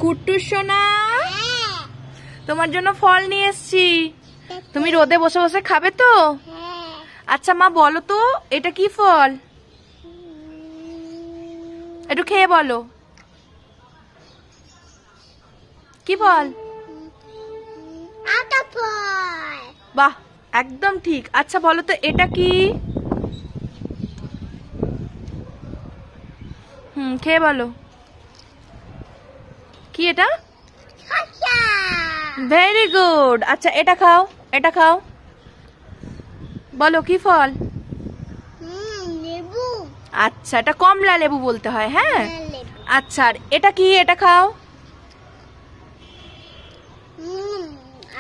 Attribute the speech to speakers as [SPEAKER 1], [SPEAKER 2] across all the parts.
[SPEAKER 1] কুট্টু সোনা, তোমার জন্য ফল নিয়ে এসেছি। তুমি রোদে বসে বসে খাবে তো? আচ্ছা মা বলো তো এটা কি ফল, একটু খেয়ে বলো কি ফল? বাহ, একদম ঠিক। আচ্ছা বলো তো এটা কি? খেয়ে বলো কি এটা? Very good. আচ্ছা এটা খাও, এটা খাও, বলো কি ফল?
[SPEAKER 2] লেবু।
[SPEAKER 1] আচ্ছা এটা কমলা লেবু বলতে হয়। হ্যাঁ আচ্ছা, আর এটা কি? এটা খাও।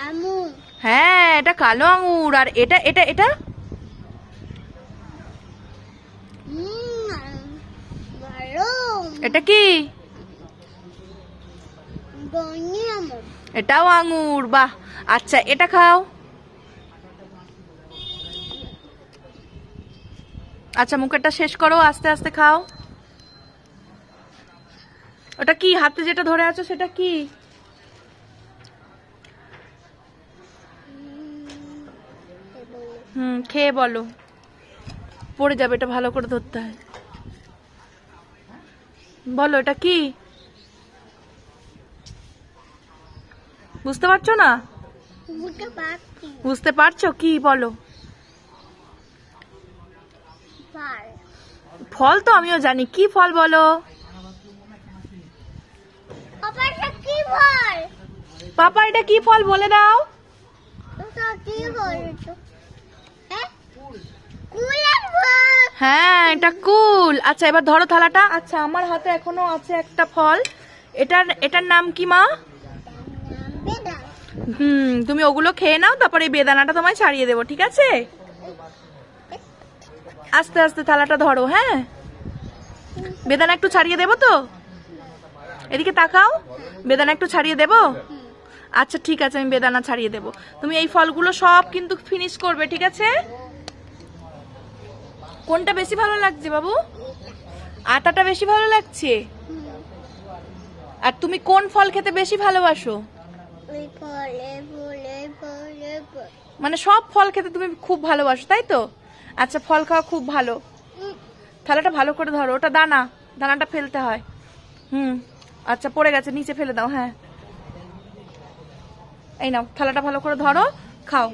[SPEAKER 2] আঙুর।
[SPEAKER 1] হ্যাঁ এটা কালো আঙুর। আর এটা এটা এটা এটা কি? এটাও আঙুর। বাহ। আচ্ছা এটা খাও। আচ্ছা মুখেরটা শেষ করো, আস্তে আস্তে খাও। ওটা কি হাতে যেটা ধরে আছো সেটা কি? খেয়ে বলো, পড়ে যাবে, এটা ভালো করে ধরতে হয়। বলো এটা কি? বুঝতে পারছো না? বুঝতে পারছো কি? বলো। ফল তো আমিও জানি, কি ফল বলো? পাপা এটা কি ফল বলে দাও। হ্যাঁ এটা কুল। আচ্ছা এবার ধরো থালাটা। আচ্ছা আমার হাতে এখনো আছে একটা ফল, এটার নাম কি মা? তুমি ওগুলো খেয়ে নাও, তারপরে এই বেদানাটা তোমায় ছাড়িয়ে দেবো, ঠিক আছে? আস্তে আস্তে থালাটা ধরো। হ্যাঁ বেদানা একটু ছাড়িয়ে দেবো তো, এদিকে তাকাও, বেদানা একটু ছাড়িয়ে দেবো। আচ্ছা ঠিক আছে, আমি বেদানা ছাড়িয়ে দেবো। তুমি এই ফলগুলো সব কিন্তু ফিনিশ করবে, ঠিক আছে? কোনটা বেশি ভালো লাগছে বাবু? আটাটা বেশি ভালো লাগছে? আর তুমি কোন ফল খেতে বেশি ভালোবাসো? মানে সব ফল খেতে তুমি খুব ভালোবাসো, তাই তো? আচ্ছা ফল খাওয়া খুব ভালো। থালাটা ভালো করে ধরো, ওটা দানা, দানাটা ফেলতে হয়। আচ্ছা পড়ে গেছে, নিচে ফেলে দাও। হ্যাঁ এই নাও থালাটা ভালো করে ধরো, খাও।